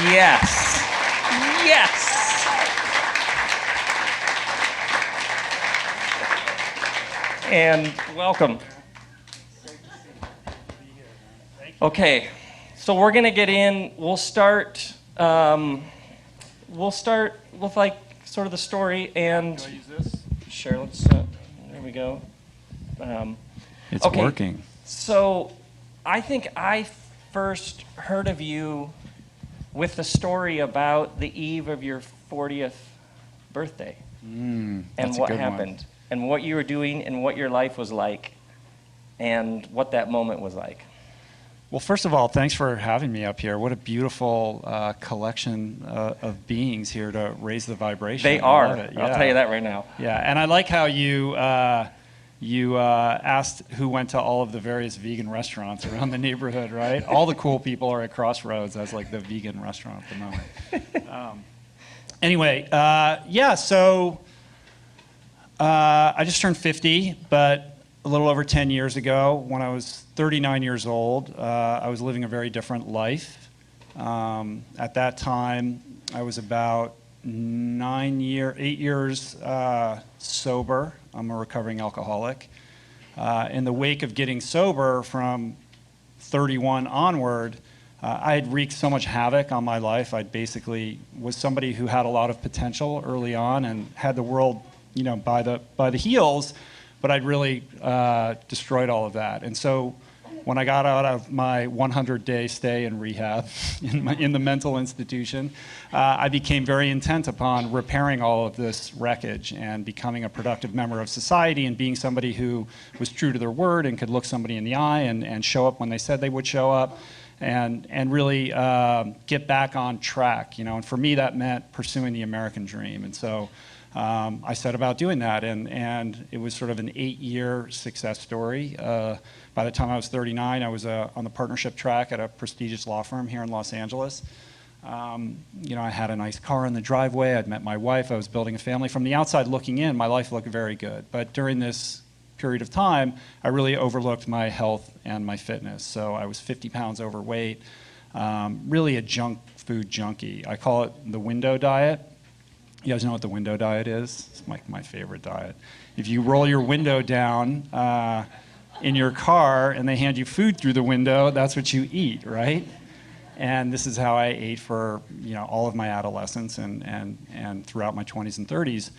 Yes. Yes. And welcome. Okay, so we're gonna get in. We'll start with like sort of the story and. Can I use this? Sure. Let's. There we go. It's okay. working. So, I think I first heard of you with the story about the eve of your 40th birthday and what happened and what you were doing and what your life was like and what that moment was like. Well, first of all, thanks for having me up here. What a beautiful collection of beings here to raise the vibration. They are. Yeah. I'll tell you that right now. Yeah, and I like how you asked who went to all of the various vegan restaurants around the neighborhood, right? All the cool people are at Crossroads as like the vegan restaurant at the moment. Anyway, so I just turned 50, but a little over 10 years ago, when I was 39 years old, I was living a very different life. At that time, I was about 8 years sober. I'm a recovering alcoholic. In the wake of getting sober from 31 onward, I had wreaked so much havoc on my life. I basically was somebody who had a lot of potential early on and had the world, by the heels, but I'd really destroyed all of that. And so when I got out of my 100-day stay in rehab in the mental institution, I became very intent upon repairing all of this wreckage and becoming a productive member of society and being somebody who was true to their word and could look somebody in the eye and show up when they said they would show up and really get back on track. And for me, that meant pursuing the American dream. And so I set about doing that, and it was sort of an 8-year success story. By the time I was 39, I was on the partnership track at a prestigious law firm here in Los Angeles. I had a nice car in the driveway. I'd met my wife. I was building a family. From the outside looking in, my life looked very good. But during this period of time, I really overlooked my health and my fitness. So I was 50 pounds overweight, really a junk food junkie. I call it the window diet. You guys know what the window diet is? It's my favorite diet. If you roll your window down in your car and they hand you food through the window, that's what you eat, right? And this is how I ate for all of my adolescence and throughout my 20s and 30s.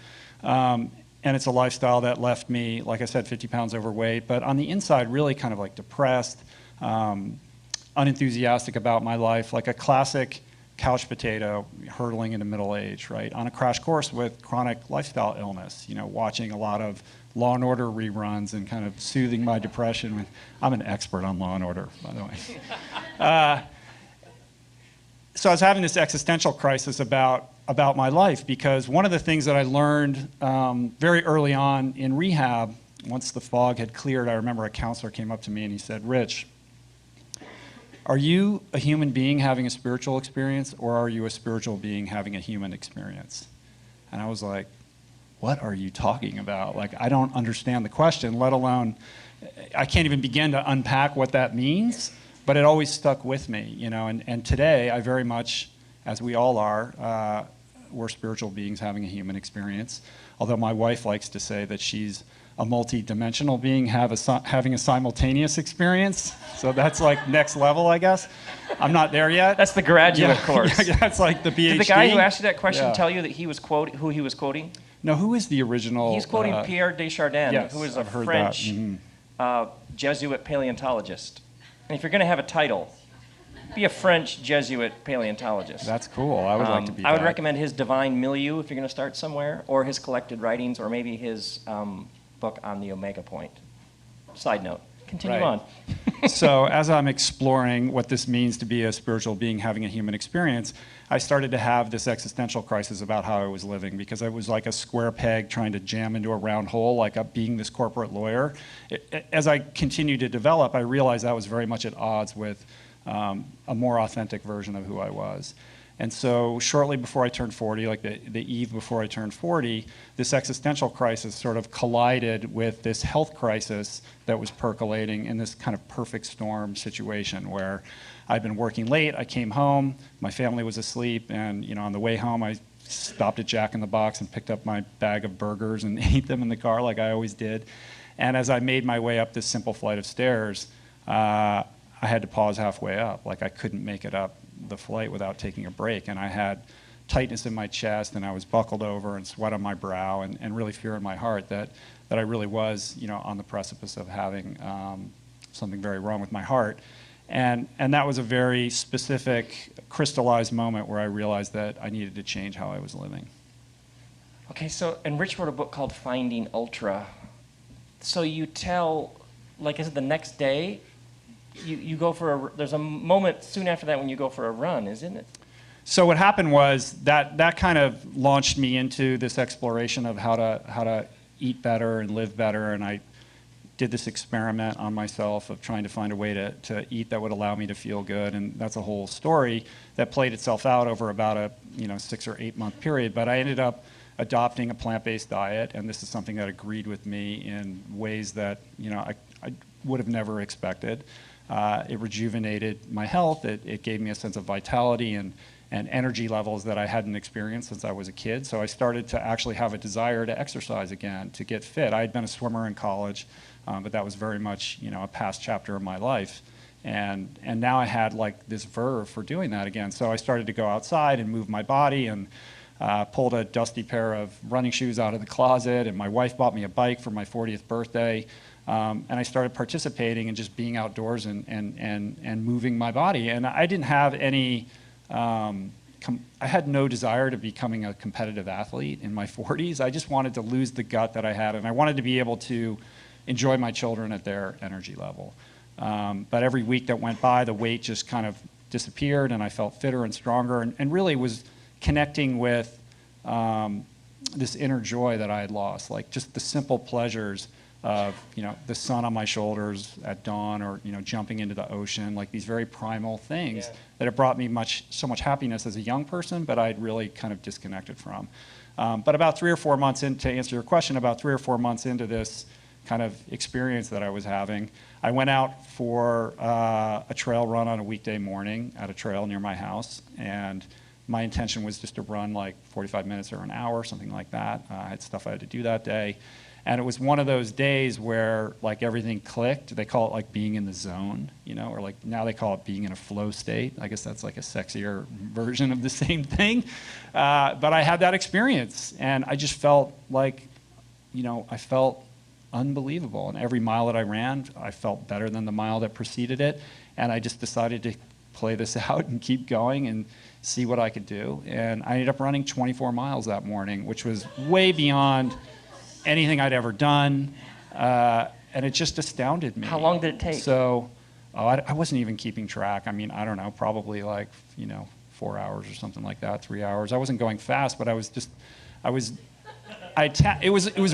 And it's a lifestyle that left me, like I said, 50 pounds overweight, but on the inside really kind of like depressed, unenthusiastic about my life, like a classic couch potato hurtling into middle age, right? On a crash course with chronic lifestyle illness, watching a lot of Law and Order reruns and kind of soothing my depression. I'm an expert on Law and Order, by the way. So I was having this existential crisis about my life because one of the things that I learned very early on in rehab, once the fog had cleared, I remember a counselor came up to me and he said, "Rich, are you a human being having a spiritual experience, or are you a spiritual being having a human experience?" And I was like, what are you talking about? Like, I don't understand the question, let alone, I can't even begin to unpack what that means, but it always stuck with me, and today I very much, as we all are, we're spiritual beings having a human experience. Although my wife likes to say that she's a multi-dimensional being having a simultaneous experience. So that's like next level, I guess. I'm not there yet. That's the graduate course. That's like the PhD. Did the guy who asked you that question tell you that he was who he was quoting? No, who is the original? He's quoting Pierre Desjardins, yes, who is a I've heard French Jesuit paleontologist. And if you're going to have a title, be a French Jesuit paleontologist. That's cool. I would like to be I would that. recommend his Divine Milieu if you're going to start somewhere, or his collected writings, or maybe his book on the Omega Point. Side note. Continue on. So as I'm exploring what this means to be a spiritual being having a human experience, I started to have this existential crisis about how I was living, because I was like a square peg trying to jam into a round hole, like being this corporate lawyer. As I continued to develop, I realized I was very much at odds with a more authentic version of who I was. And so shortly before I turned 40, like the eve before I turned 40, this existential crisis sort of collided with this health crisis that was percolating in this kind of perfect storm situation where I'd been working late, I came home, my family was asleep, and on the way home I stopped at Jack in the Box and picked up my bag of burgers and ate them in the car like I always did. And as I made my way up this simple flight of stairs, I had to pause halfway up. Like I couldn't make it up the flight without taking a break. And I had tightness in my chest, and I was buckled over, and sweat on my brow, and really fear in my heart that I really was, on the precipice of having something very wrong with my heart. And that was a very specific, crystallized moment where I realized that I needed to change how I was living. Okay, and Rich wrote a book called Finding Ultra. So you tell, like, is it the next day? You go for there's a moment soon after that when you go for a run, isn't it? So what happened was that kind of launched me into this exploration of how to eat better and live better, and I did this experiment on myself of trying to find a way to eat that would allow me to feel good, and that's a whole story that played itself out over about a 6 or 8 month period. But I ended up adopting a plant-based diet, and this is something that agreed with me in ways that I would have never expected. It rejuvenated my health. It gave me a sense of vitality and energy levels that I hadn't experienced since I was a kid. So I started to actually have a desire to exercise again, to get fit. I had been a swimmer in college, but that was very much a past chapter of my life. And now I had like this verve for doing that again. So I started to go outside and move my body, and pulled a dusty pair of running shoes out of the closet, and my wife bought me a bike for my 40th birthday. And I started participating and just being outdoors and moving my body. And I didn't have any, I had no desire to becoming a competitive athlete in my 40s. I just wanted to lose the gut that I had, and I wanted to be able to enjoy my children at their energy level. But every week that went by, the weight just kind of disappeared, and I felt fitter and stronger, and really was connecting with this inner joy that I had lost, like just the simple pleasures of the sun on my shoulders at dawn, or jumping into the ocean, like these very primal things that have brought me so much happiness as a young person, but I'd really kind of disconnected from. But about 3 or 4 months in, to answer your question, about 3 or 4 months into this kind of experience that I was having, I went out for a trail run on a weekday morning at a trail near my house, and my intention was just to run like 45 minutes or an hour, something like that. I had stuff I had to do that day. And it was one of those days where like everything clicked. They call it like being in the zone, or like now they call it being in a flow state. I guess that's like a sexier version of the same thing. But I had that experience, and I just felt like, I felt unbelievable. And every mile that I ran, I felt better than the mile that preceded it. And I just decided to play this out and keep going and see what I could do. And I ended up running 24 miles that morning, which was way beyond anything I'd ever done, and it just astounded me. How long did it take? So, I wasn't even keeping track. I mean, I don't know, probably like 4 hours or something like that, 3 hours. I wasn't going fast, but it was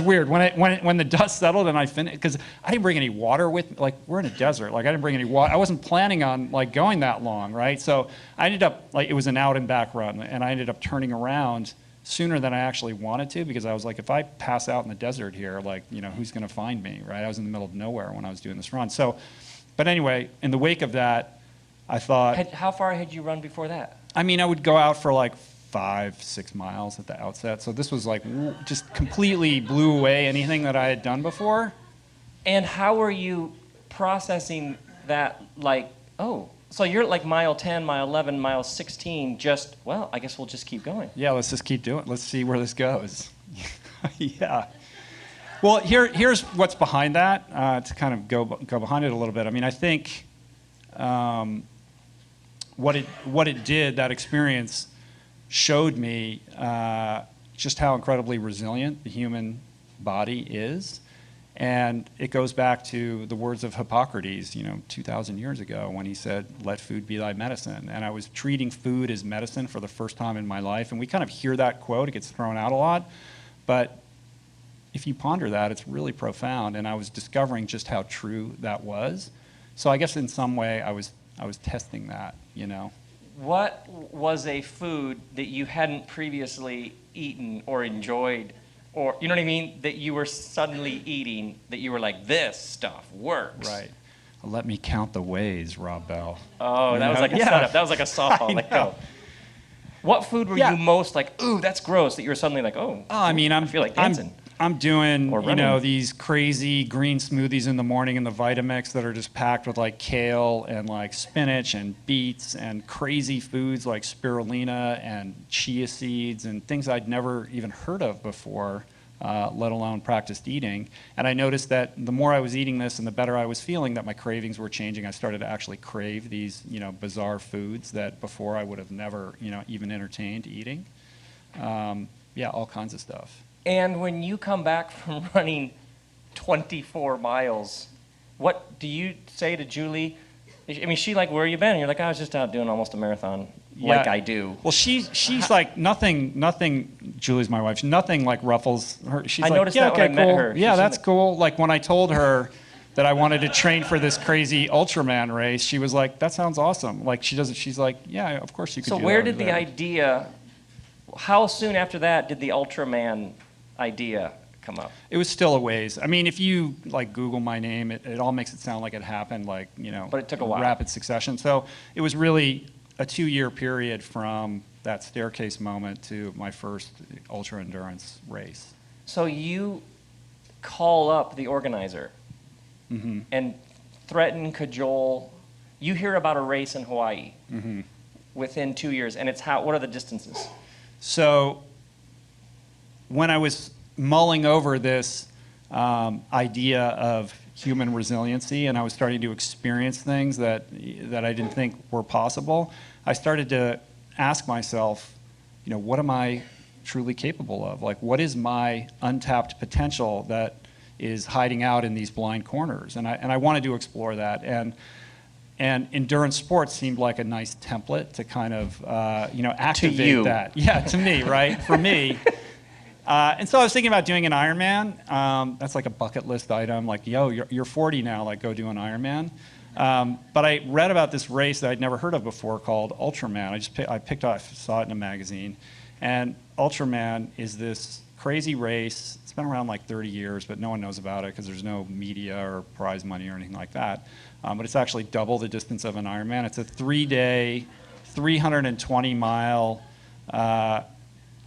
weird when the dust settled and I finished, because I didn't bring any water with me. Like, we're in a desert. Like, I didn't bring any water. I wasn't planning on like going that long, right? So I ended up like, it was an out and back run, and I ended up turning around sooner than I actually wanted to, because I was like, if I pass out in the desert here, like, who's going to find me, right? I was in the middle of nowhere when I was doing this run. So, but anyway, in the wake of that, I thought... How far had you run before that? I mean, I would go out for like 5-6 miles at the outset. So this was like, just completely blew away anything that I had done before. And how were you processing that, like, oh... So you're like mile 10, mile 11, mile 16, I guess we'll just keep going. Yeah, let's just keep doing it. Let's see where this goes. Yeah. Well, here's what's behind that, to kind of go behind it a little bit. I mean, I think what it did, that experience, showed me just how incredibly resilient the human body is. And it goes back to the words of Hippocrates, 2,000 years ago, when he said, "Let food be thy medicine." And I was treating food as medicine for the first time in my life. And we kind of hear that quote, it gets thrown out a lot. But if you ponder that, it's really profound. And I was discovering just how true that was. So I guess in some way I was testing that, what was a food that you hadn't previously eaten or enjoyed, or, you know what I mean, that you were suddenly eating that you were like, this stuff works? Right. Let me count the ways, Rob Bell. Oh, that was like a setup. That was like a softball. Like, go. What food were you most like, ooh, that's gross, that you were suddenly like, oh, I mean, I feel like dancing. I'm doing, Or you know, running. these crazy green smoothies in the morning in the Vitamix that are just packed with like kale and like spinach and beets and crazy foods like spirulina and chia seeds and things I'd never even heard of before, let alone practiced eating. And I noticed that the more I was eating this and the better I was feeling, that my cravings were changing. I started to actually crave these, you know, bizarre foods that before I would have never, you know, even entertained eating. Yeah, all kinds of stuff. And when you come back from running 24 miles, what do you say to Julie? I mean, she like, where you been? And you're like, I was just out doing almost a marathon, like I do. Well, she's like, nothing, Julie's my wife, nothing like ruffles her. She's I like, noticed yeah, that when okay, I met cool. her. She Yeah, seemed that's like- cool. Like when I told her that I wanted to train for this crazy Ultraman race, she was like, that sounds awesome. Like she's like, yeah, of course you could So do that. where did the idea, how soon after that did the Ultraman idea come up? It was still a ways. I mean, if you like Google my name, it all makes it sound like it happened like, you know, But it took a while. rapid succession. So it was really a 2-year period from that staircase moment to my first ultra endurance race. So you call up the organizer and threaten, cajole. You hear about a race in Hawaii within 2 years, and what are the distances? So when I was mulling over this idea of human resiliency, and I was starting to experience things that I didn't think were possible, I started to ask myself, you know, what am I truly capable of? Like, what is my untapped potential that is hiding out in these blind corners? And I wanted to explore that. And endurance sports seemed like a nice template to kind of, you know, activate you. that. Yeah, to me, right? For me. And so I was thinking about doing an Ironman. That's like a bucket list item. Like, yo, you're 40 now. Like, go do an Ironman. But I read about this race that I'd never heard of before called Ultraman. I saw it in a magazine. And Ultraman is this crazy race. It's been around like 30 years, but no one knows about it because there's no media or prize money or anything like that. But it's actually double the distance of an Ironman. It's a 3-day, 320-mile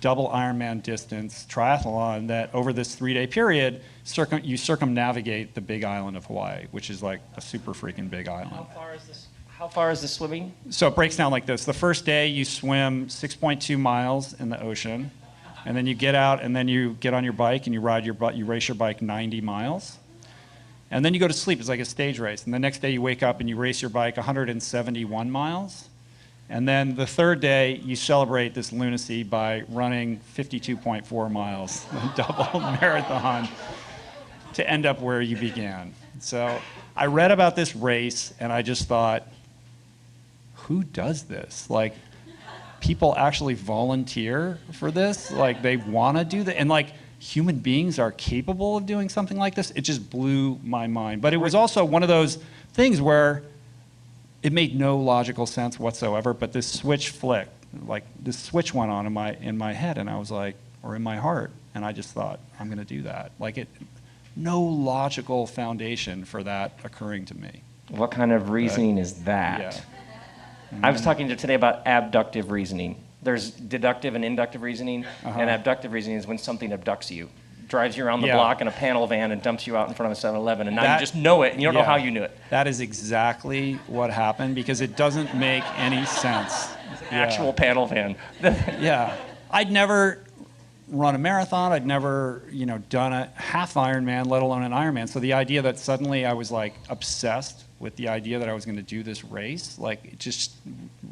double Ironman distance triathlon that over this 3-day period, you circumnavigate the big island of Hawaii, which is like a super freaking big island. How far is the swimming? So it breaks down like this. The first day you swim 6.2 miles in the ocean, and then you get out and then you get on your bike and you race your bike 90 miles. And then you go to sleep. It's like a stage race. And the next day you wake up and you race your bike 171 miles. And then the third day, you celebrate this lunacy by running 52.4 miles, a double marathon, to end up where you began. So I read about this race, and I just thought, who does this? Like, people actually volunteer for this? Like, they want to do that? And, like, human beings are capable of doing something like this? It just blew my mind. But it was also one of those things where it made no logical sense whatsoever, but this switch flicked. Like, this switch went on in my head, and I was like, or in my heart, and I just thought, I'm going to do that. Like, no logical foundation for that occurring to me. What kind of reasoning is that? Yeah. I was talking today about abductive reasoning. There's deductive and inductive reasoning, and abductive reasoning is when something abducts you. Drives you around the block in a panel van and dumps you out in front of a 7-Eleven, and now you just know it, and you don't know how you knew it. That is exactly what happened, because it doesn't make any sense. It's an actual panel van. Yeah. I'd never run a marathon. I'd never, done a half Ironman, let alone an Ironman. So the idea that suddenly I was like obsessed with the idea that I was going to do this race, like it just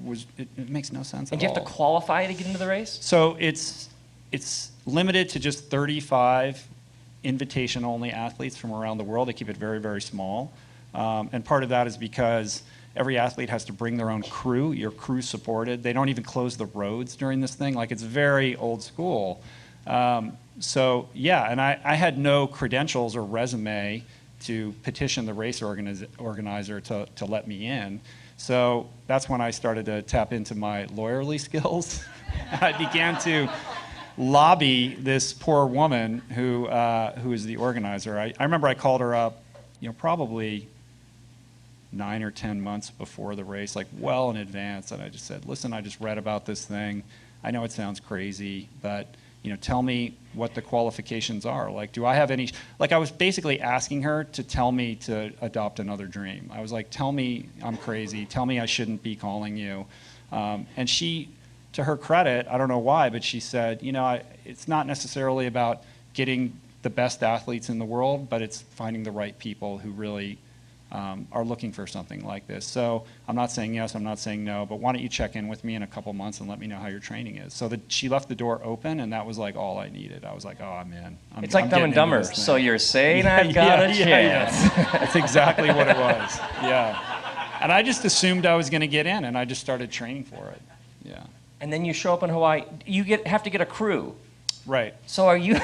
was, it makes no sense at all. And do you have to qualify to get into the race? So it's limited to just 35 invitation-only athletes from around the world. They keep it very, very small. And part of that is because every athlete has to bring their own crew. Your crew supported. They don't even close the roads during this thing. Like, it's very old school. So yeah, and I had no credentials or resume to petition the race organizer to let me in. So that's when I started to tap into my lawyerly skills. I began to lobby this poor woman who is the organizer. I remember I called her up, probably 9 or 10 months before the race, like well in advance, and I just said, listen, I just read about this thing. I know it sounds crazy, but tell me what the qualifications are. Like, do I have any, like I was basically asking her to tell me to adopt another dream. I was like, tell me I'm crazy, tell me I shouldn't be calling you. And she, to her credit, I don't know why, but she said, it's not necessarily about getting the best athletes in the world, but it's finding the right people who really are looking for something like this. So I'm not saying yes, I'm not saying no, but why don't you check in with me in a couple months and let me know how your training is. So she left the door open, and that was like all I needed. I was like, oh, I'm in. It's like Dumb and Dumber. So you're saying I've got a chance. That's exactly what it was. Yeah. And I just assumed I was going to get in, and I just started training for it. Yeah. And then you show up in Hawaii. You have to get a crew. Right. So are you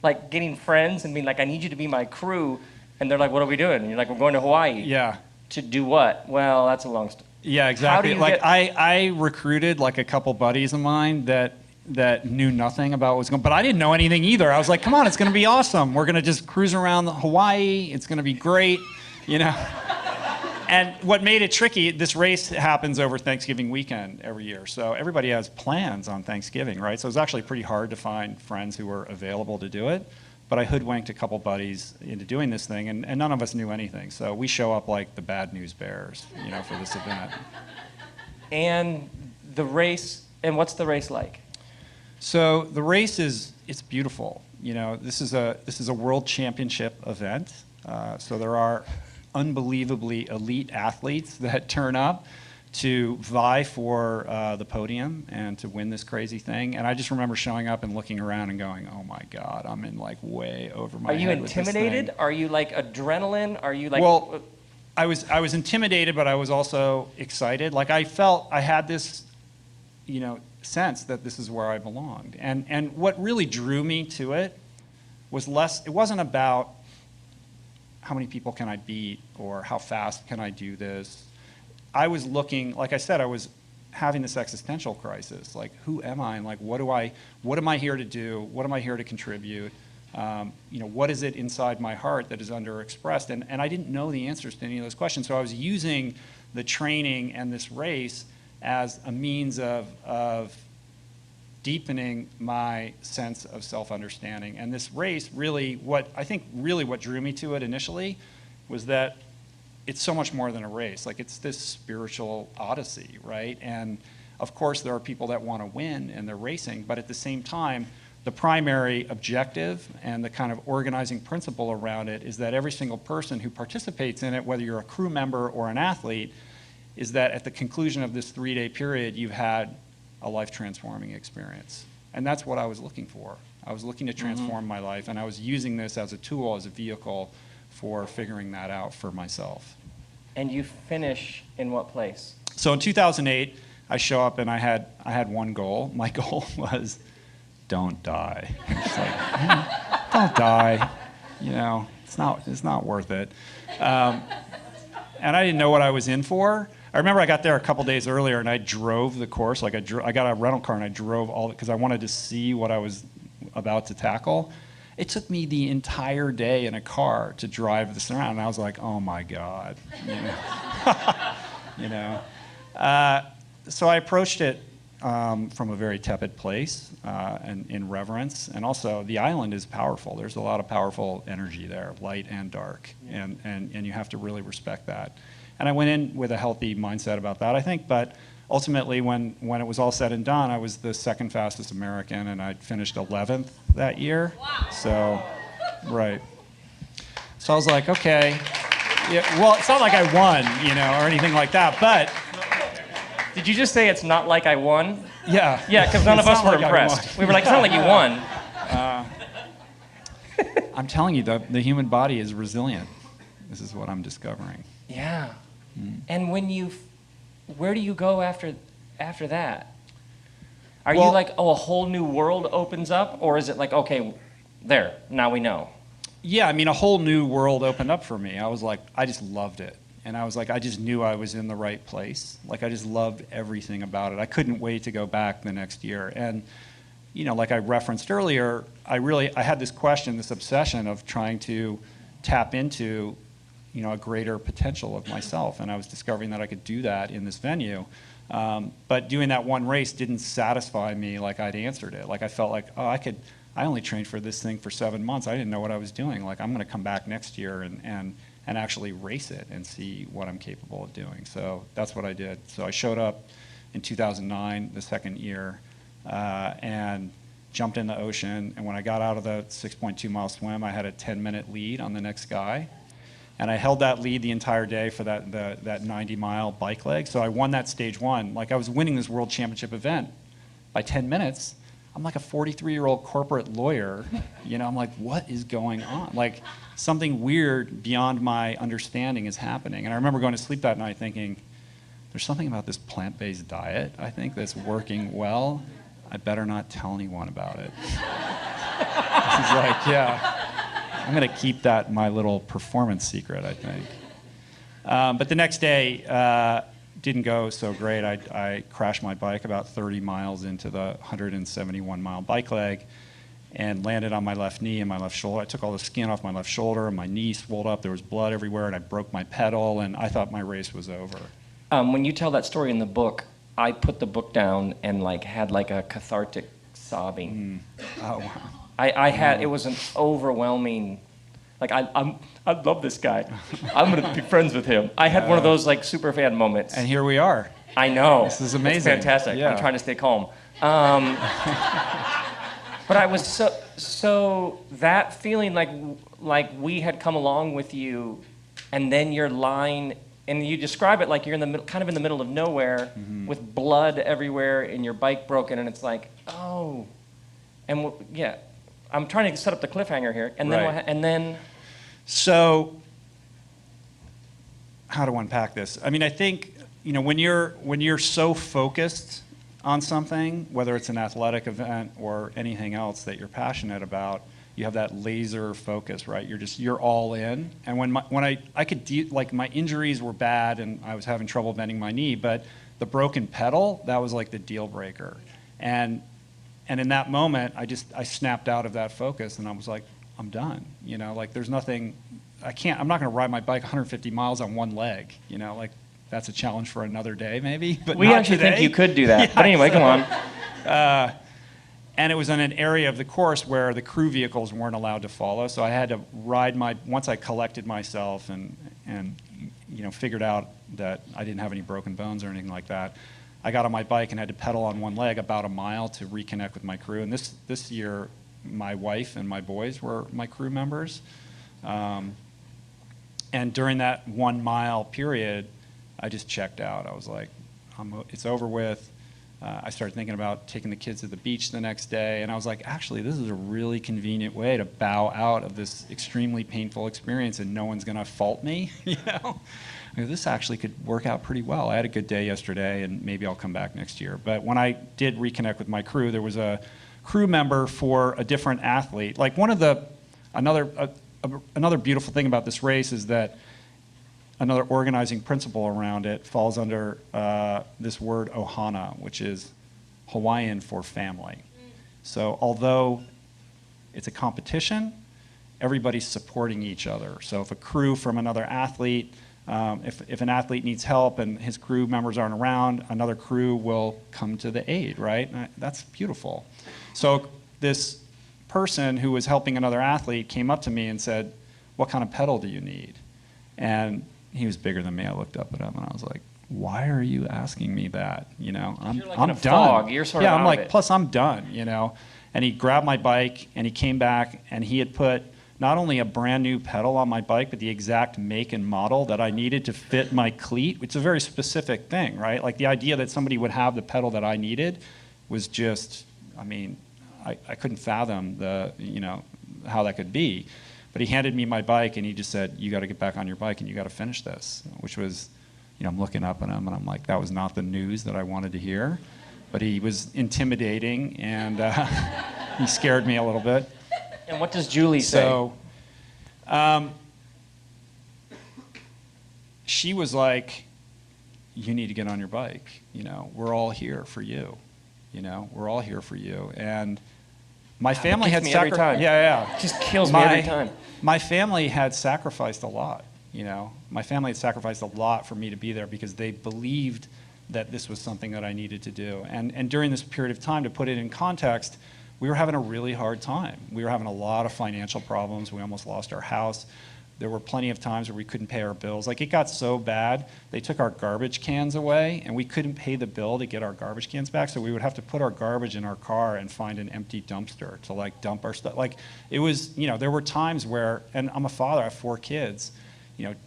like getting friends and being like, I need you to be my crew? And they're like, what are we doing? And you're like, we're going to Hawaii. Yeah. To do what? Well, that's a long story. Yeah, exactly. I recruited like a couple buddies of mine that knew nothing about what was going on. But I didn't know anything either. I was like, come on, it's going to be awesome. We're going to just cruise around Hawaii. It's going to be great, And what made it tricky, this race happens over Thanksgiving weekend every year. So everybody has plans on Thanksgiving, right? So it was actually pretty hard to find friends who were available to do it. But I hoodwinked a couple buddies into doing this thing, and none of us knew anything. So we show up like the bad news bears, for this event. And the race, and what's the race like? So the race it's beautiful. This is a world championship event. So there are unbelievably elite athletes that turn up to vie for the podium and to win this crazy thing. And I just remember showing up and looking around and going, oh my God, I'm in like way over my head. Are you intimidated? Are you like adrenaline? Are you like... Well, I was intimidated, but I was also excited. Like I felt I had this, sense that this is where I belonged. And what really drew me to it was it wasn't about how many people can I beat or how fast can I do this. I was looking, like I said, I was having this existential crisis. Like, who am I? And like, what am I here to do? What am I here to contribute? What is it inside my heart that is underexpressed? And I didn't know the answers to any of those questions. So I was using the training and this race as a means of deepening my sense of self-understanding. And this race really, what drew me to it initially was that it's so much more than a race. Like, it's this spiritual odyssey, right? And of course, there are people that want to win and they're racing, but at the same time, the primary objective and the kind of organizing principle around it is that every single person who participates in it, whether you're a crew member or an athlete, is that at the conclusion of this 3-day period, you've had a life-transforming experience. And that's what I was looking for. I was looking to transform my life, and I was using this as a tool, as a vehicle for figuring that out for myself. And you finish in what place? So in 2008, I show up and I had one goal. My goal was, don't die. It's like, don't die. It's not worth it. And I didn't know what I was in for. I remember I got there a couple days earlier and I drove the course. Like I got a rental car and I drove all because I wanted to see what I was about to tackle. It took me the entire day in a car to drive this around, and I was like, oh my God, So I approached it from a very tepid place and in reverence, and also the island is powerful. There's a lot of powerful energy there, light and dark, and you have to really respect that. And I went in with a healthy mindset about that, I think, but ultimately when it was all said and done, I was the second fastest American, and I finished 11th that year. Wow. So, right. So I was like, okay. Yeah, well, it's not like I won, or anything like that, but... Did you just say it's not like I won? Yeah. Yeah, because none of us were impressed. We were like, it's not like you won. I'm telling you, the human body is resilient. This is what I'm discovering. Yeah. And where do you go after that? Are you like, a whole new world opens up? Or is it like, okay, there, now we know? Yeah, a whole new world opened up for me. I was like, I just loved it. And I was like, I just knew I was in the right place. Like, I just loved everything about it. I couldn't wait to go back the next year. And, you know, like I referenced earlier, I had this question, this obsession of trying to tap into, you know, a greater potential of myself. And I was discovering that I could do that in this venue. But doing that one race didn't satisfy me like I'd answered it. Like, I felt like, oh, I only trained for this thing for 7 months. I didn't know what I was doing. Like, I'm going to come back next year and actually race it and see what I'm capable of doing. So that's what I did. So I showed up in 2009, the second year, and jumped in the ocean. And when I got out of the 6.2 mile swim, I had a 10-minute lead on the next guy. And I held that lead the entire day for that 90-mile bike leg. So I won that stage one. Like, I was winning this world championship event by 10 minutes. I'm like a 43-year-old corporate lawyer. You know, I'm like, what is going on? Like, something weird beyond my understanding is happening. And I remember going to sleep that night thinking, there's something about this plant-based diet, I think, that's working well. I better not tell anyone about it. He's like, yeah. I'm going to keep that my little performance secret, I think. But the next day didn't go so great. I crashed my bike about 30 miles into the 171-mile bike leg and landed on my left knee and my left shoulder. I took all the skin off my left shoulder, and my knee swelled up. There was blood everywhere, and I broke my pedal, and I thought my race was over. When you tell that story in the book, I put the book down and had a cathartic sobbing. Oh, wow. I had, it was an overwhelming, I love this guy. I'm going to be friends with him. I had one of those super fan moments. And here we are. I know. This is amazing. It's fantastic. Yeah. I'm trying to stay calm. But I was so that feeling like we had come along with you, and then your line, and you describe it like you're in the middle, kind of in the middle of nowhere, with blood everywhere and your bike broken, and it's like, oh, and yeah. I'm trying to set up the cliffhanger here, and then Right. and then. So, how to unpack this? I mean, I think, you know, when you're so focused on something, whether it's an athletic event or anything else that you're passionate about, you have that laser focus, right? You're all in. And when I could my injuries were bad and I was having trouble bending my knee, but the broken pedal, that was like the deal breaker. And in that moment, I snapped out of that focus, and I was like, I'm done. You know, like, there's nothing, I'm not going to ride my bike 150 miles on one leg. You know, like, that's a challenge for another day, maybe. But we not actually today. think you could do that. Yeah, but anyway, come on. And it was in an area of the course where the crew vehicles weren't allowed to follow, so I had to ride once I collected myself and you know, figured out that I didn't have any broken bones or anything like that, I got on my bike and had to pedal on one leg about a mile to reconnect with my crew. And this year, my wife and my boys were my crew members. And during that 1 mile period, I just checked out. I was like, it's over with. I started thinking about taking the kids to the beach the next day, and I was like, actually, this is a really convenient way to bow out of this extremely painful experience, and no one's going to fault me, you know? This actually could work out pretty well. I had a good day yesterday, and maybe I'll come back next year. But when I did reconnect with my crew, there was a crew member for a different athlete. Like, another beautiful thing about this race is that another organizing principle around it falls under this word ohana, which is Hawaiian for family. So although it's a competition, everybody's supporting each other. So if a crew from another athlete, if an athlete needs help and his crew members aren't around, another crew will come to the aid, right? That's beautiful. So this person who was helping another athlete came up to me and said, what kind of pedal do you need? And he was bigger than me. I looked up at him and I was like, why are you asking me that? You know, I'm in a done. fog. You're sort of I'm out like, of it. plus I'm done, you know. And he grabbed my bike and he came back and he had put not only a brand new pedal on my bike, but the exact make and model that I needed to fit my cleat, which is a very specific thing, right? Like, the idea that somebody would have the pedal that I needed was just, I mean, I couldn't fathom how that could be. But he handed me my bike and he just said, you got to get back on your bike and you got to finish this, which was, you know, I'm looking up at him and I'm like, that was not the news that I wanted to hear. But he was intimidating and he scared me a little bit. And what does Julie say? So, she was like, you need to get on your bike. We're all here for you. We're all here for you. And my family had every time. Yeah. It just kills me every time. My family had sacrificed a lot. My family had sacrificed a lot for me to be there because they believed that this was something that I needed to do. And during this period of time, to put it in context, we were having a really hard time. We were having a lot of financial problems. We almost lost our house. There were plenty of times where we couldn't pay our bills. Like, it got so bad, they took our garbage cans away, and we couldn't pay the bill to get our garbage cans back, so we would have to put our garbage in our car and find an empty dumpster to, like, dump our stuff. Like, it was, there were times where, and I'm a father, I have 4 kids,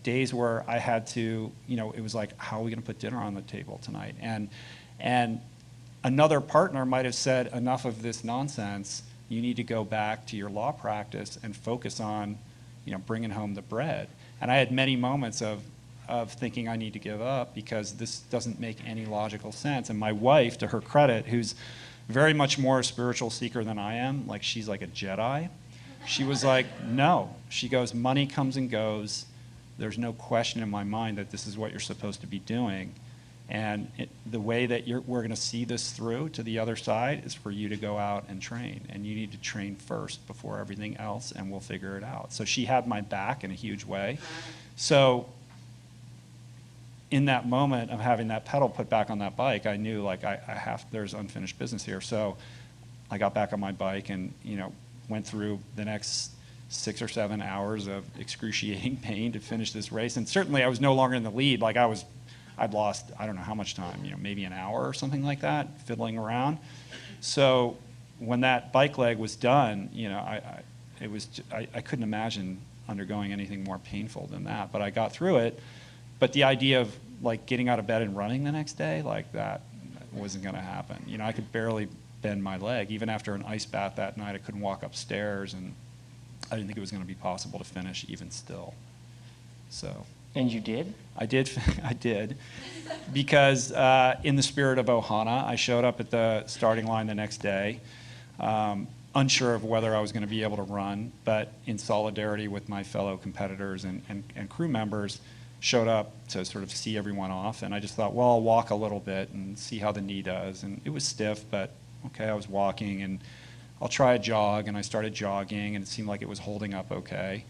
days where I had to, it was like, how are we going to put dinner on the table tonight? And another partner might have said, enough of this nonsense, you need to go back to your law practice and focus on bringing home the bread. And I had many moments of thinking I need to give up because this doesn't make any logical sense. And my wife, to her credit, who's very much more a spiritual seeker than I am, like, she's like a Jedi, she was like, no. She goes, money comes and goes. There's no question in my mind that this is what you're supposed to be doing. And the way that we're going to see this through to the other side is for you to go out and train. And you need to train first before everything else, and we'll figure it out. So she had my back in a huge way. So in that moment of having that pedal put back on that bike, I knew, like, there's unfinished business here. So I got back on my bike and, went through the next 6 or 7 hours of excruciating pain to finish this race. And certainly I was no longer in the lead. Like, I'd lost, I don't know how much time, maybe an hour or something like that, fiddling around. So when that bike leg was done, I couldn't imagine undergoing anything more painful than that. But I got through it. But the idea of, like, getting out of bed and running the next day, like, that wasn't going to happen. I could barely bend my leg. Even after an ice bath that night, I couldn't walk upstairs, and I didn't think it was going to be possible to finish even still. So. And you did? I did, because in the spirit of Ohana, I showed up at the starting line the next day, unsure of whether I was going to be able to run, but in solidarity with my fellow competitors and crew members, showed up to sort of see everyone off. And I just thought, well, I'll walk a little bit and see how the knee does. And it was stiff, but okay, I was walking, and I'll try a jog. And I started jogging, and it seemed like it was holding up okay.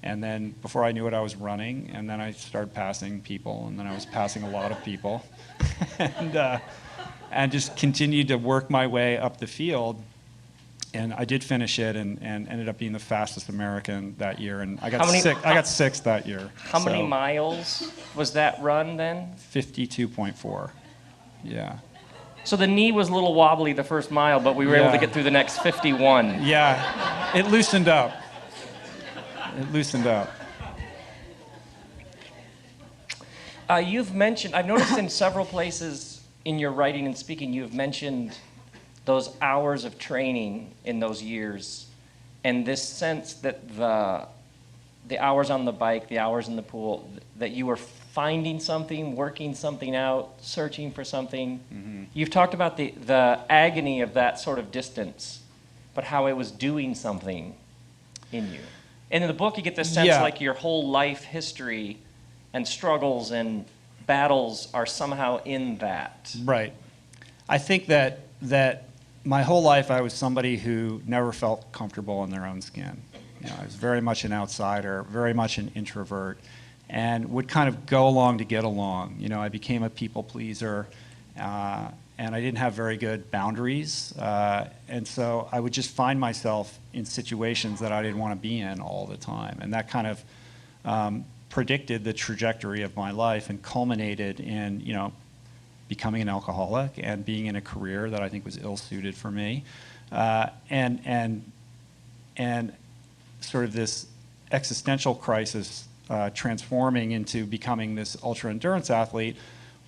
And then before I knew it, I was running, and then I started passing people, and then I was passing a lot of people, and just continued to work my way up the field. And I did finish it, and ended up being the fastest American that year. And I got sixth that year. How many miles was that run then? 52.4. Yeah. So the knee was a little wobbly the first mile, but we were able to get through the next 51. Yeah, it loosened up. You've mentioned, I've noticed in several places in your writing and speaking, you've mentioned those hours of training in those years, and this sense that the hours on the bike, the hours in the pool, that you were finding something, working something out, searching for something. Mm-hmm. You've talked about the agony of that sort of distance, but how it was doing something in you. And in the book, you get this sense like your whole life history and struggles and battles are somehow in that. Right. I think that my whole life I was somebody who never felt comfortable in their own skin. I was very much an outsider, very much an introvert, and would kind of go along to get along. I became a people pleaser, and I didn't have very good boundaries, and so I would just find myself in situations that I didn't want to be in all the time, and that kind of predicted the trajectory of my life and culminated in becoming an alcoholic and being in a career that I think was ill-suited for me, and sort of this existential crisis transforming into becoming this ultra-endurance athlete.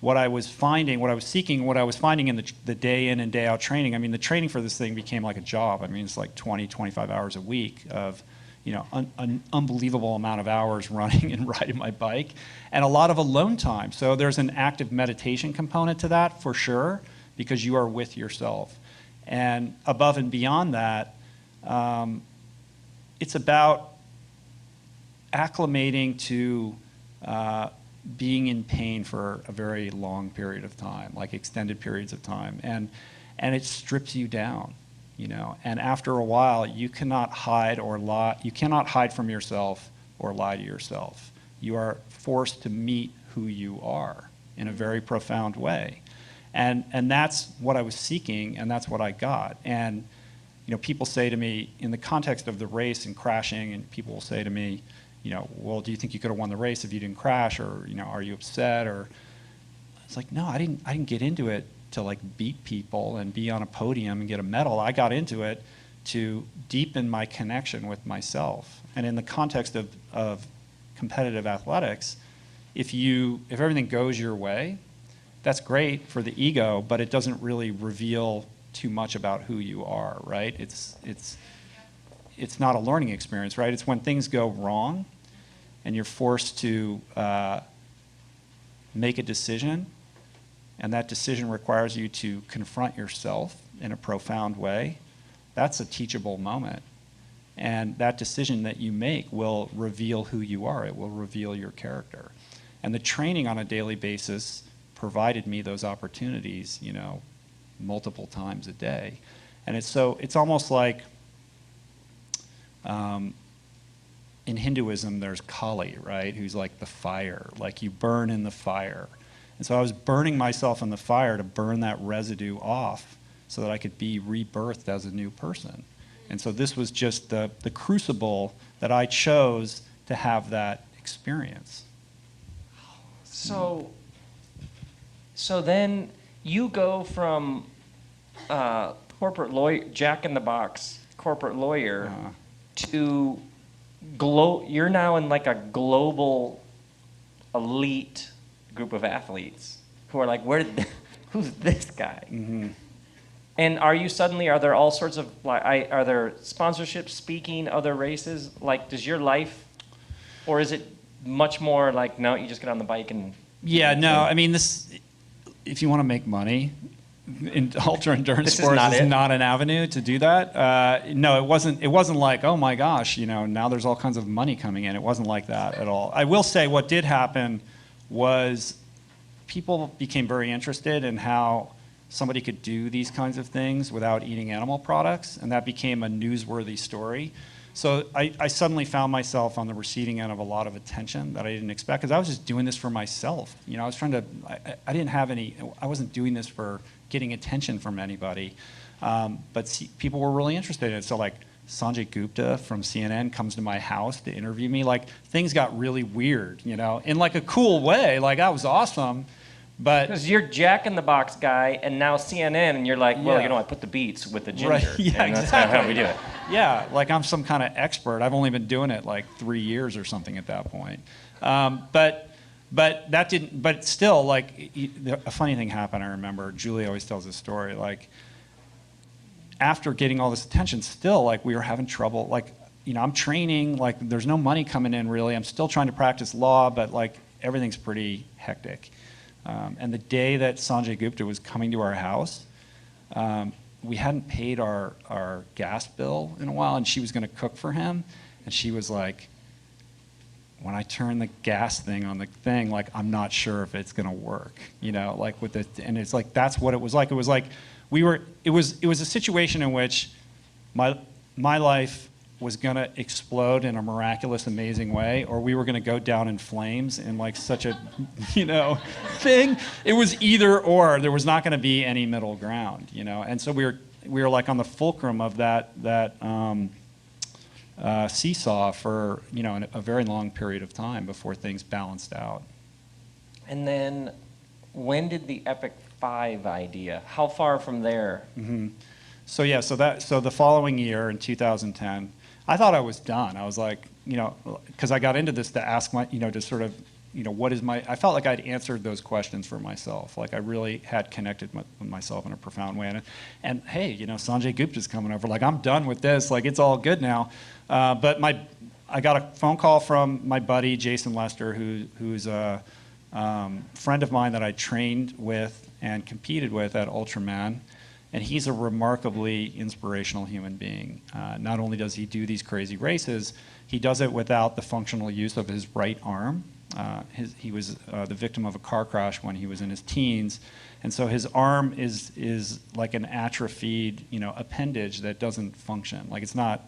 What I was finding in the day in and day out training, I mean, the training for this thing became like a job. I mean, it's like 20, 25 hours a week of, an unbelievable amount of hours running and riding my bike, and a lot of alone time. So there's an active meditation component to that for sure, because you are with yourself. And above and beyond that, it's about acclimating to being in pain for a very long period of time, like extended periods of time, and it strips you down, you know. And after a while, you cannot hide or lie. You cannot hide from yourself or lie to yourself. You are forced to meet who you are in a very profound way, and that's what I was seeking, and that's what I got. And you know, people say to me in the context of the race and crashing, and people will say to me, you know, well, do you think you could have won the race if you didn't crash, or you know, are you upset? Or it's like, no, I didn't get into it to like beat people and be on a podium and get a medal. I got into it to deepen my connection with myself. And in the context of competitive athletics, if everything goes your way, that's great for the ego, but it doesn't really reveal too much about who you are, right? It's not a learning experience, right? It's when things go wrong and you're forced to make a decision, and that decision requires you to confront yourself in a profound way. That's a teachable moment. And that decision that you make will reveal who you are. It will reveal your character. And the training on a daily basis provided me those opportunities, you know, multiple times a day. And it's almost like, in Hinduism, there's Kali, right? Who's like the fire, like you burn in the fire. And so I was burning myself in the fire to burn that residue off so that I could be rebirthed as a new person. And so this was just the crucible that I chose to have that experience. So then you go from corporate lawyer, Jack in the Box, corporate lawyer, to you're now in like a global elite group of athletes who are like, who's this guy? Mm-hmm. And are there all sorts of, like, are there sponsorships, speaking, other races? Like, does your life, or is it much more like, no, you just get on the bike and... Yeah, no, I mean, if you want to make money, in ultra endurance sports is not an avenue to do that. No, it wasn't like, oh my gosh, you know, now there's all kinds of money coming in. It wasn't like that at all. I will say what did happen was people became very interested in how somebody could do these kinds of things without eating animal products, and that became a newsworthy story. So I suddenly found myself on the receiving end of a lot of attention that I didn't expect, because I was just doing this for myself. You know, I was trying to, I wasn't doing this for getting attention from anybody, but people were really interested in it. So like Sanjay Gupta from CNN comes to my house to interview me. Like, things got really weird, you know, in like a cool way. Like, that was awesome. But because you're Jack in the Box guy, and now CNN, and you're like, well, yeah. You know, I put the beats with the ginger, right. Yeah, and that's exactly. how we do it. Yeah, like I'm some kind of expert. I've only been doing it like 3 years or something at that point. But that didn't. But still, like a funny thing happened. I remember Julie always tells this story. Like, after getting all this attention, still like we were having trouble. Like, you know, I'm training. Like, there's no money coming in really. I'm still trying to practice law, but like everything's pretty hectic. And the day that Sanjay Gupta was coming to our house, we hadn't paid our gas bill in a while, and she was going to cook for him. And she was like, when I turn the gas thing on the thing, like, I'm not sure if it's going to work, you know, like with it. And it's like, that's what it was like. It was like it was a situation in which my life was going to explode in a miraculous, amazing way, or we were going to go down in flames in like such a, you know, thing. It was either or. There was not going to be any middle ground, you know. And so we were like on the fulcrum of that seesaw for, you know, a very long period of time before things balanced out. And then, when did the Epic 5 idea? How far from there? Mm-hmm. So the following year in 2010. I thought I was done. I was like, you know, because I got into this to ask my, you know, to sort of, you know, I felt like I'd answered those questions for myself. Like, I really had connected with myself in a profound way. And hey, you know, Sanjay Gupta's coming over. Like, I'm done with this. Like, it's all good now. But I got a phone call from my buddy, Jason Lester, who's a friend of mine that I trained with and competed with at Ultraman. And he's a remarkably inspirational human being. Not only does he do these crazy races, he does it without the functional use of his right arm. he was the victim of a car crash when he was in his teens, and so his arm is like an atrophied, appendage that doesn't function. Like it's not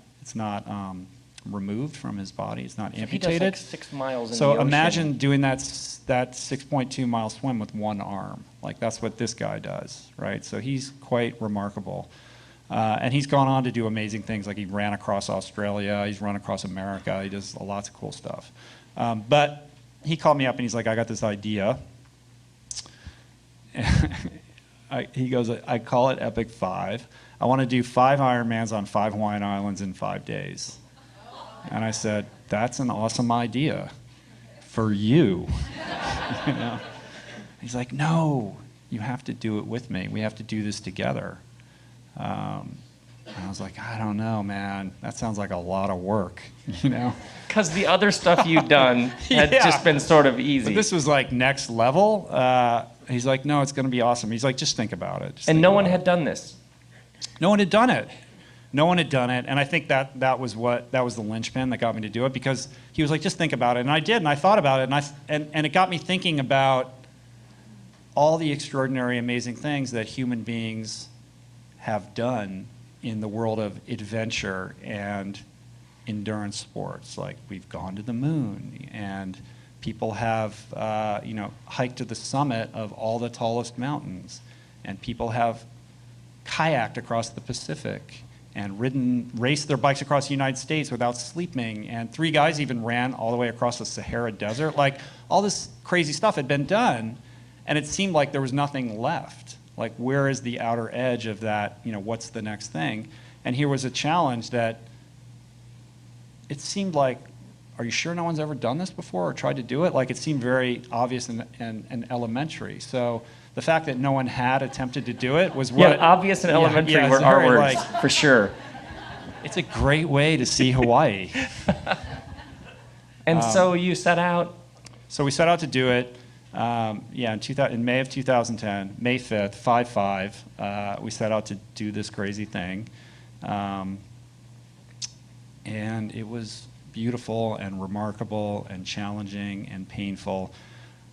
removed from his body. It's not amputated. He does like 6 miles in the So ocean. imagine doing that 6.2 mile swim with one arm. Like that's what this guy does, right? So he's quite remarkable. And he's gone on to do amazing things. Like he ran across Australia, he's run across America, he does lots of cool stuff. But he called me up and he's like, I got this idea. He goes, I call it Epic 5. I want to do 5 Ironmans on 5 Hawaiian Islands in 5 days. And I said, that's an awesome idea for you. He's like, no, you have to do it with me. We have to do this together. And I was like, I don't know, man. That sounds like a lot of work, Because the other stuff you'd done had just been sort of easy. But this was like next level. He's like, no, it's going to be awesome. He's like, just think about it. And no one had done this. No one had done it. No one had done it, and I think that was the linchpin that got me to do it, because he was like, just think about it, and I did, and I thought about it, and it got me thinking about all the extraordinary, amazing things that human beings have done in the world of adventure and endurance sports. Like we've gone to the moon, and people have hiked to the summit of all the tallest mountains, and people have kayaked across the Pacific and raced their bikes across the United States without sleeping, and 3 guys even ran all the way across the Sahara Desert. Like all this crazy stuff had been done, and it seemed like there was nothing left. Like where is the outer edge of that, what's the next thing? And here was a challenge that it seemed like, are you sure no one's ever done this before or tried to do it? Like it seemed very obvious and elementary. So the fact that no one had attempted to do it was what... Yeah, obvious and elementary were our words, for sure. It's a great way to see Hawaii. And so you set out... So we set out to do it, in May of 2010, May 5th, 5/5, we set out to do this crazy thing. And it was beautiful and remarkable and challenging and painful.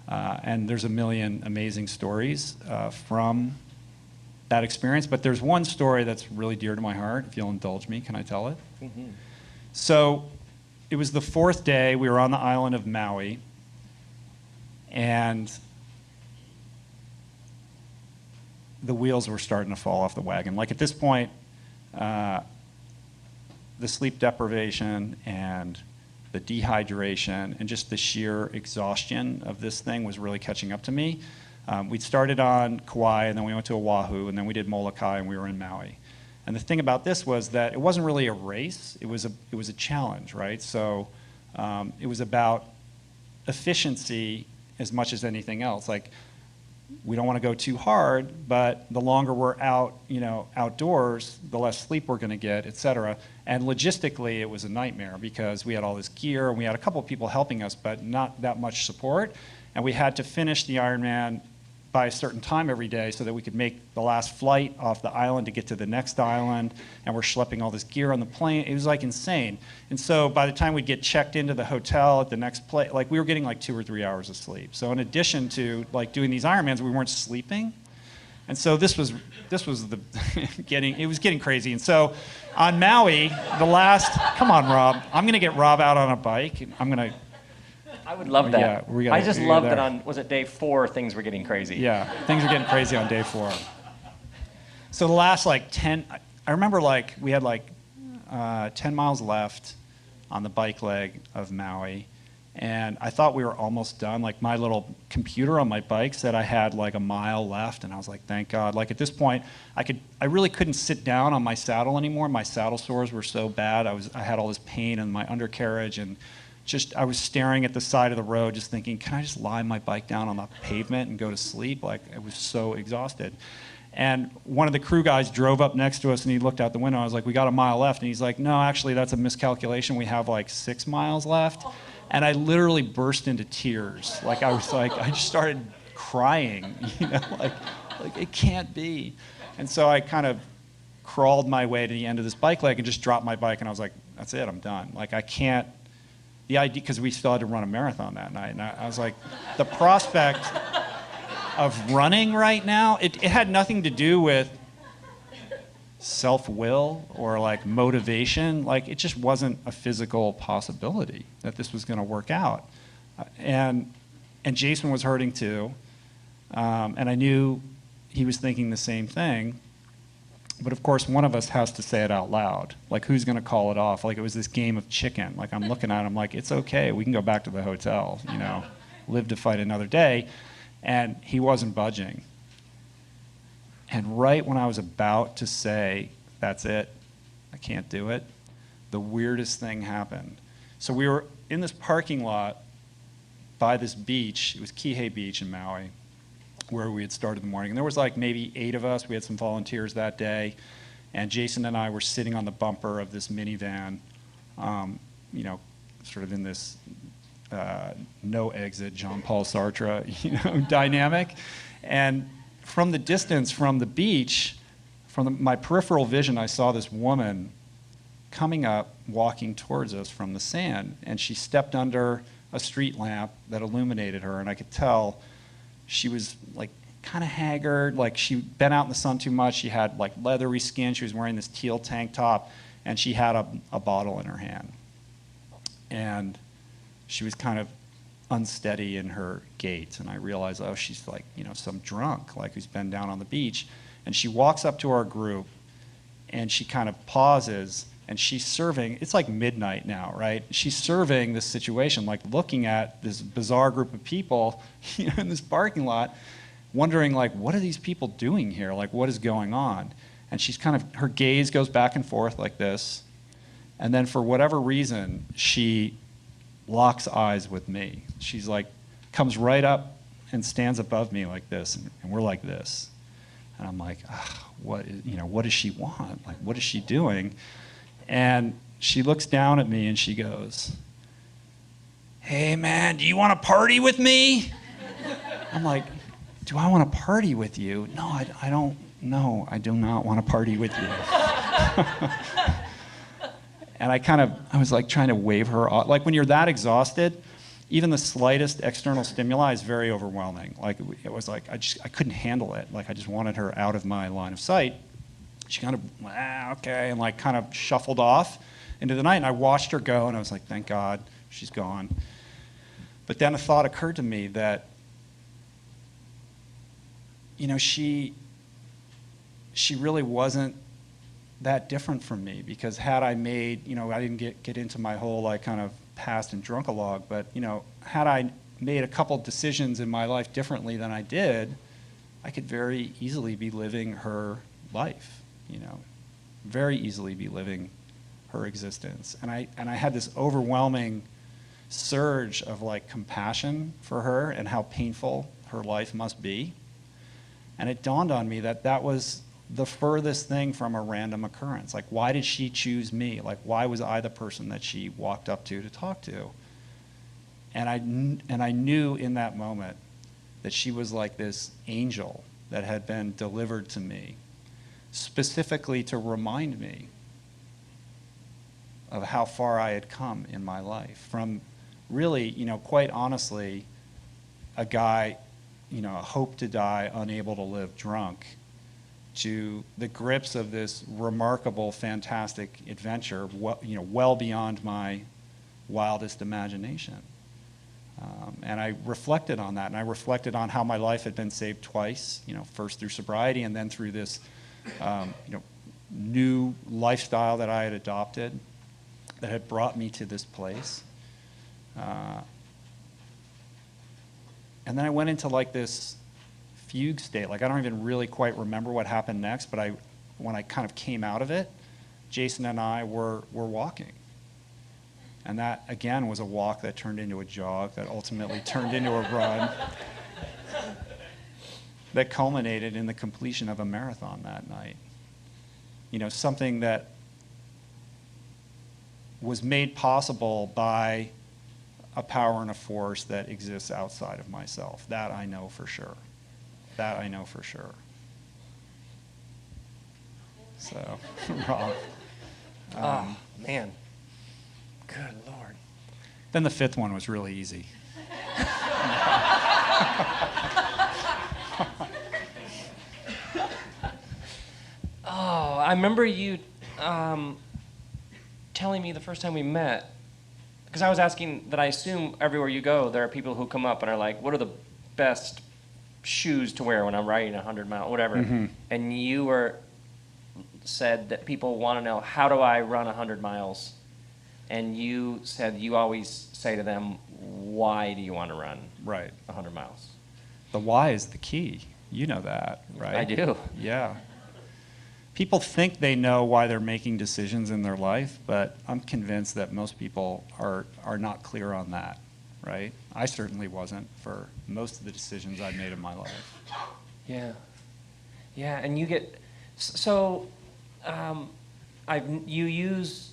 And there's a million amazing stories from that experience, but there's one story that's really dear to my heart. If you'll indulge me, can I tell it? Mm-hmm. So it was the 4th day. We were on the island of Maui, and the wheels were starting to fall off the wagon. Like at this point, the sleep deprivation and the dehydration and just the sheer exhaustion of this thing was really catching up to me. We'd started on Kauai, and then we went to Oahu, and then we did Molokai, and we were in Maui. And the thing about this was that it wasn't really a race, it was a challenge, right? So it was about efficiency as much as anything else. Like, we don't want to go too hard, but the longer we're out, outdoors, the less sleep we're going to get, et cetera. And logistically, it was a nightmare because we had all this gear, and we had a couple of people helping us, but not that much support. And we had to finish the Ironman by a certain time every day so that we could make the last flight off the island to get to the next island, and we're schlepping all this gear on the plane. It was like insane. And so by the time we'd get checked into the hotel at the next place, like we were getting like 2 or 3 hours of sleep. So in addition to like doing these Ironmans, we weren't sleeping. And so this was the it was getting crazy. And so on Maui, come on, Rob, I'm gonna get Rob out on a bike. I would love that. Yeah, I just love that on, was it day 4, things were getting crazy? Yeah, things were getting crazy on day 4. So the last I remember we had 10 miles left on the bike leg of Maui, and I thought we were almost done. Like my little computer on my bike said I had like a mile left, and I was like, thank God. Like at this point, I really couldn't sit down on my saddle anymore. My saddle sores were so bad. I had all this pain in my undercarriage, and I was staring at the side of the road just thinking, can I just lie my bike down on the pavement and go to sleep? Like, I was so exhausted. And one of the crew guys drove up next to us, and he looked out the window. I was like, we got a mile left. And he's like, no, actually, that's a miscalculation. We have like 6 miles left. And I literally burst into tears. I just started crying, like it can't be. And so I kind of crawled my way to the end of this bike leg and just dropped my bike. And I was like, that's it, I'm done. Like, I can't the idea, because we still had to run a marathon that night, and I was like, the prospect of running right now, it had nothing to do with self-will or like motivation. Like, it just wasn't a physical possibility that this was going to work out. And Jason was hurting too, and I knew he was thinking the same thing. But of course, one of us has to say it out loud. Like, who's going to call it off? Like, it was this game of chicken. Like, I'm looking at him like, it's okay, we can go back to the hotel, you know, live to fight another day. And he wasn't budging. And right when I was about to say, that's it, I can't do it, the weirdest thing happened. So we were in this parking lot by this beach. It was Kihei Beach in Maui, where we had started the morning. And there was like maybe 8 of us. We had some volunteers that day. And Jason and I were sitting on the bumper of this minivan, you know, sort of in this no exit Jean-Paul Sartre, you know, dynamic. And from the distance, from the beach, my peripheral vision, I saw this woman coming up, walking towards us from the sand. And she stepped under a street lamp that illuminated her, and I could tell she was like kind of haggard, like she'd been out in the sun too much. She had like leathery skin. She was wearing this teal tank top, and she had a bottle in her hand. And she was kind of unsteady in her gait, and I realized, oh, she's like, you know, some drunk, like who's been down on the beach. And she walks up to our group, and she kind of pauses, and she's serving, it's like midnight now, right? She's serving this situation, like looking at this bizarre group of people, you know, in this parking lot, wondering like, what are these people doing here? Like, what is going on? And she's kind of, her gaze goes back and forth like this. And then for whatever reason, she locks eyes with me. She's like, comes right up and stands above me like this, and we're like this. And I'm like, what does she want? Like, what is she doing? And she looks down at me and she goes, hey man, do you want to party with me? I'm like, do I want to party with you? No, I don't. No, I do not want to party with you. And I was like trying to wave her off. Like, when you're that exhausted, even the slightest external stimuli is very overwhelming. Like, it was like, I couldn't handle it. Like, I just wanted her out of my line of sight. She kind of, okay, and like kind of shuffled off into the night. And I watched her go, and I was like, thank God she's gone. But then a thought occurred to me that, you know, she really wasn't that different from me, because had I made, you know, I didn't get into my whole like kind of past and drunkalogue, but, you know, had I made a couple decisions in my life differently than I did, I could very easily be living her life, you know, very easily be living her existence. And I had this overwhelming surge of like compassion for her and how painful her life must be. And it dawned on me that that was the furthest thing from a random occurrence. Like, why did she choose me? Like, why was I the person that she walked up to talk to? And I knew in that moment that she was like this angel that had been delivered to me, specifically to remind me of how far I had come in my life. From really, you know, quite honestly, a guy, you know, a hope to die, unable to live, drunk, to the grips of this remarkable, fantastic adventure, well beyond my wildest imagination. And I reflected on that, and I reflected on how my life had been saved twice, you know, first through sobriety and then through this, you know, new lifestyle that I had adopted that had brought me to this place. And then I went into like this fugue state. Like, I don't even really quite remember what happened next, but when I kind of came out of it, Jason and I were walking. And that, again, was a walk that turned into a jog, that ultimately turned into a run, that culminated in the completion of a marathon that night. You know, something that was made possible by a power and a force that exists outside of myself. That I know for sure. That I know for sure. So, Rob. Oh, man. Good Lord. Then the fifth one was really easy. Oh, I remember you telling me the first time we met, because I was asking that I assume everywhere you go, there are people who come up and are like, what are the best shoes to wear when I'm riding 100 miles, whatever. Mm-hmm. And you said that people want to know, how do I run 100 miles? And you said you always say to them, why do you want to run Right. 100 miles? The why is the key. You know that, right? I do. Yeah. People think they know why they're making decisions in their life, but I'm convinced that most people are not clear on that, right? I certainly wasn't for most of the decisions I made in my life. Yeah. Yeah, and you get, so you use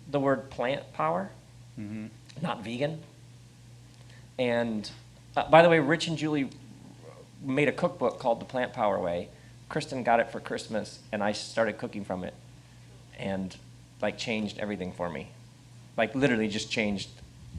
the word plant power, Mm-hmm. not vegan. And by the way, Rich and Julie made a cookbook called The Plant Power Way. Kristen got it for Christmas, and I started cooking from it, and like changed everything for me. Like literally just changed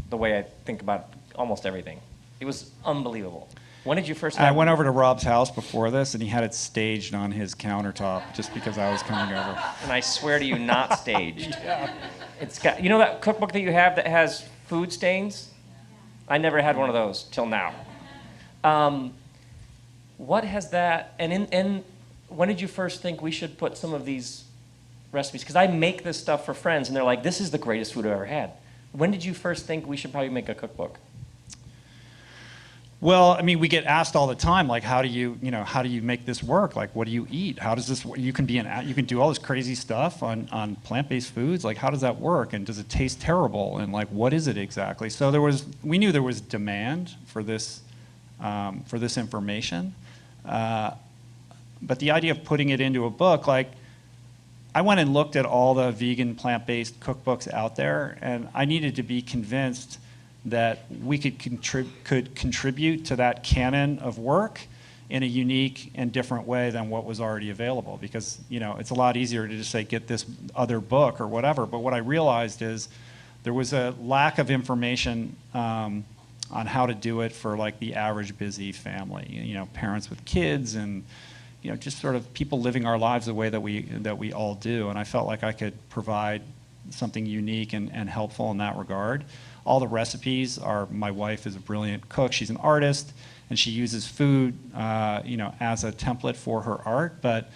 the way I think about almost everything. It was unbelievable. When did you first I went over to Rob's house before this, and he had it staged on his countertop just because I was coming over. And I swear to you, not staged. Yeah. It's got, you know that cookbook that you have that has food stains? I never had one of those till now. What has that, and when did you first think we should put some of these recipes? Because I make this stuff for friends, and they're like, this is the greatest food I've ever had. When did you first think we should probably make a cookbook? Well, I mean, we get asked all the time, like, how do you make this work? Like, what do you eat? How does this work? You can do all this crazy stuff on plant-based foods. Like, how does that work? And does it taste terrible? And like, what is it exactly? So we knew there was demand for this information. But the idea of putting it into a book, like, I went and looked at all the vegan plant-based cookbooks out there, and I needed to be convinced that we could contribute to that canon of work in a unique and different way than what was already available. Because, it's a lot easier to just say, get this other book or whatever. But what I realized is there was a lack of information on how to do it for like the average busy family, parents with kids and just sort of people living our lives the way that we all do. And I felt like I could provide something unique and helpful in that regard. All the recipes are, my wife is a brilliant cook. She's an artist, and she uses food, as a template for her art. But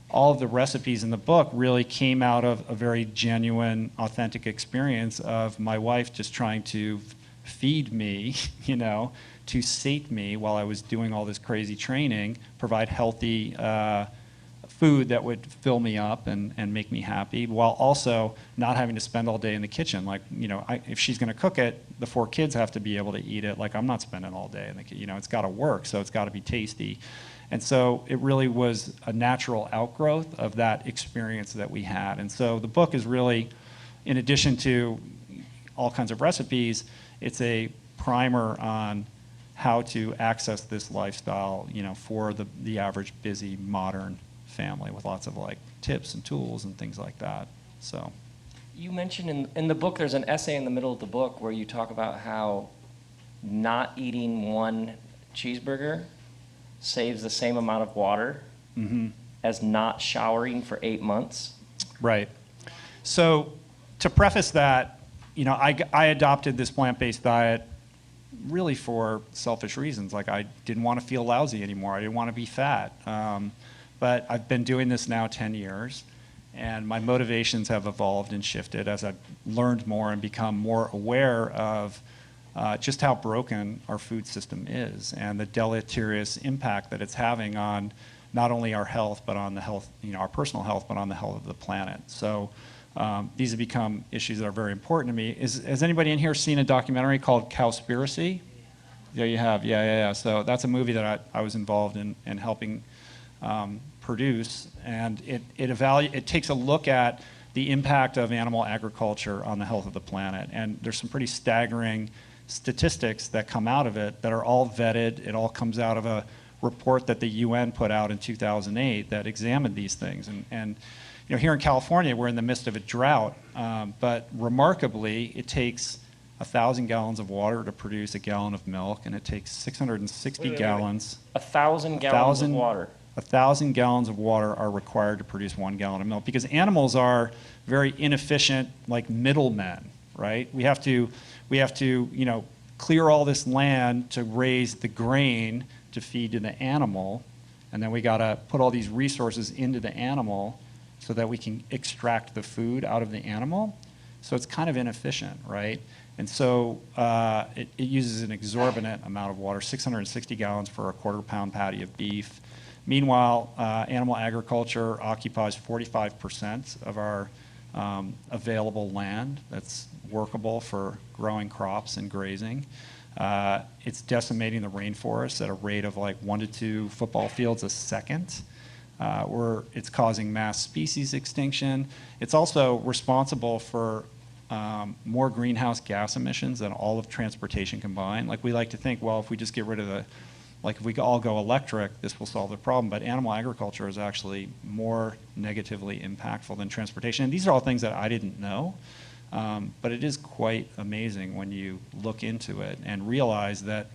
all of the recipes in the book really came out of a very genuine, authentic experience of my wife just trying to feed me, to sate me while I was doing all this crazy training, provide healthy food that would fill me up and make me happy, while also not having to spend all day in the kitchen. Like, if she's going to cook it, the 4 kids have to be able to eat it. Like, I'm not spending all day in the kitchen. It's got to work, so it's got to be tasty. And so it really was a natural outgrowth of that experience that we had. And so the book is really, in addition to all kinds of recipes, it's a primer on how to access this lifestyle, for the average busy modern family, with lots of like tips and tools and things like that. So you mentioned in the book, there's an essay in the middle of the book where you talk about how not eating one cheeseburger saves the same amount of water as not showering for 8 months. Right. So to preface that, I adopted this plant-based diet really for selfish reasons. Like, I didn't want to feel lousy anymore. I didn't want to be fat. But I've been doing this now 10 years, and my motivations have evolved and shifted as I've learned more and become more aware of just how broken our food system is and the deleterious impact that it's having on not only our health, but on the health, our personal health, but on the health of the planet. So these have become issues that are very important to me. Has anybody in here seen a documentary called Cowspiracy? Yeah, you have. Yeah. So that's a movie that I was involved in helping produce, and it takes a look at the impact of animal agriculture on the health of the planet. And there's some pretty staggering statistics that come out of it that are all vetted. It all comes out of a report that the UN put out in 2008 that examined these things. And here in California, we're in the midst of a drought, but remarkably, it takes 1,000 gallons of water to produce a gallon of milk, and it takes 660 gallons. 1,000 gallons of water. 1,000 gallons of water are required to produce 1 gallon of milk, because animals are very inefficient, like middlemen, right? We have to, clear all this land to raise the grain to feed to the animal, and then we gotta put all these resources into the animal so that we can extract the food out of the animal. So it's kind of inefficient, right? And so it uses an exorbitant amount of water, 660 gallons for a quarter-pound patty of beef. Meanwhile, animal agriculture occupies 45% of our available land that's workable for growing crops and grazing. It's decimating the rainforest at a rate of like 1 to 2 football fields a second. It's causing mass species extinction. It's also responsible for more greenhouse gas emissions than all of transportation combined. Like, we like to think, well, if we just get rid of if we all go electric, this will solve the problem. But animal agriculture is actually more negatively impactful than transportation. And these are all things that I didn't know. But it is quite amazing when you look into it and realize that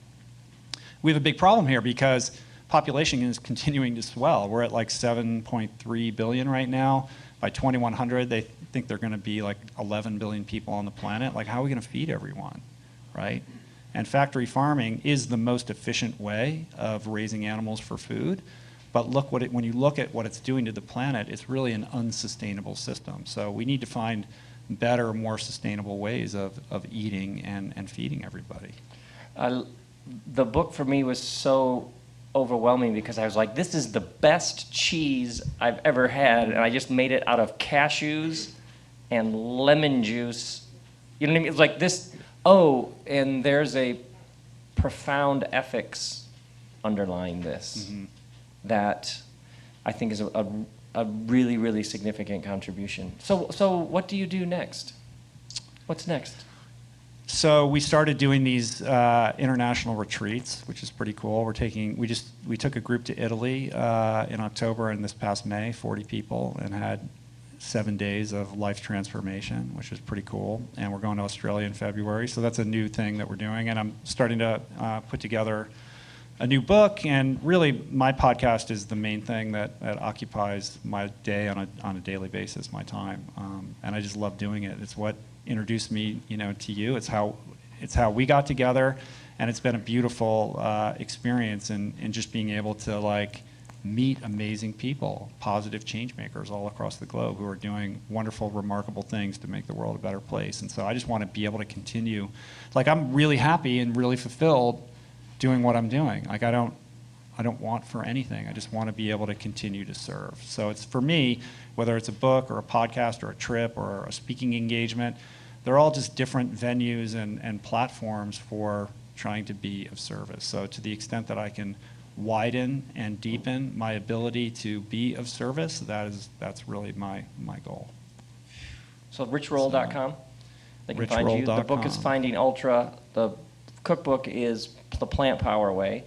we have a big problem here, because population is continuing to swell. We're at like 7.3 billion right now. By 2100, they think they're going to be like 11 billion people on the planet. Like, how are we going to feed everyone, right? And factory farming is the most efficient way of raising animals for food. But when you look at what it's doing to the planet, it's really an unsustainable system. So we need to find better, more sustainable ways of eating and feeding everybody. The book for me was so overwhelming, because I was like, this is the best cheese I've ever had, and I just made it out of cashews and lemon juice. You know what I mean? It's like this, and there's a profound ethics underlying this that I think is a really, really significant contribution. So what do you do next? What's next? So we started doing these international retreats, which is pretty cool. We took a group to Italy in October, and this past May, 40 people, and had 7 days of life transformation, which is pretty cool. And we're going to Australia in February, so that's a new thing that we're doing. And I'm starting to put together a new book, and really my podcast is the main thing that occupies my day on a daily basis, my time. And I just love doing it. It's what introduced me, to you. It's how we got together, and it's been a beautiful experience in just being able to meet amazing people, positive change makers all across the globe who are doing wonderful, remarkable things to make the world a better place. And so I just want to be able to continue. I'm really happy and really fulfilled doing what I'm doing. I don't want for anything. I just want to be able to continue to serve. So it's, for me, whether it's a book or a podcast or a trip or a speaking engagement, they're all just different venues and platforms for trying to be of service. So to the extent that I can widen and deepen my ability to be of service, that's really my goal. So richroll.com, they can find you. The book is Finding Ultra. The cookbook is The Plant Power Way.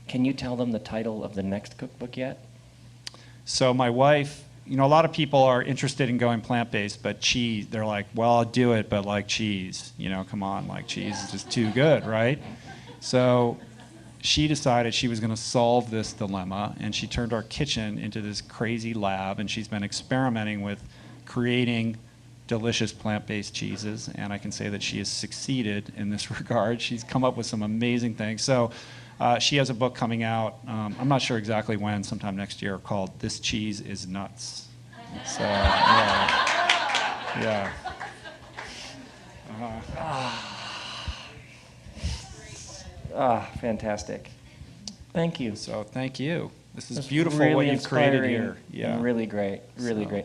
Can you tell them the title of the next cookbook yet? So my wife, a lot of people are interested in going plant-based, but cheese, they're like, well, I'll do it, but cheese, come on, cheese is just too good, right? So she decided she was going to solve this dilemma, and she turned our kitchen into this crazy lab, and she's been experimenting with creating delicious plant-based cheeses, and I can say that she has succeeded in this regard. She's come up with some amazing things. So she has a book coming out, I'm not sure exactly when, sometime next year, called This Cheese is Nuts. So, yeah. Fantastic. Thank you. So thank you. This is beautiful really what you've created inspiring here. Yeah. And really great, really great.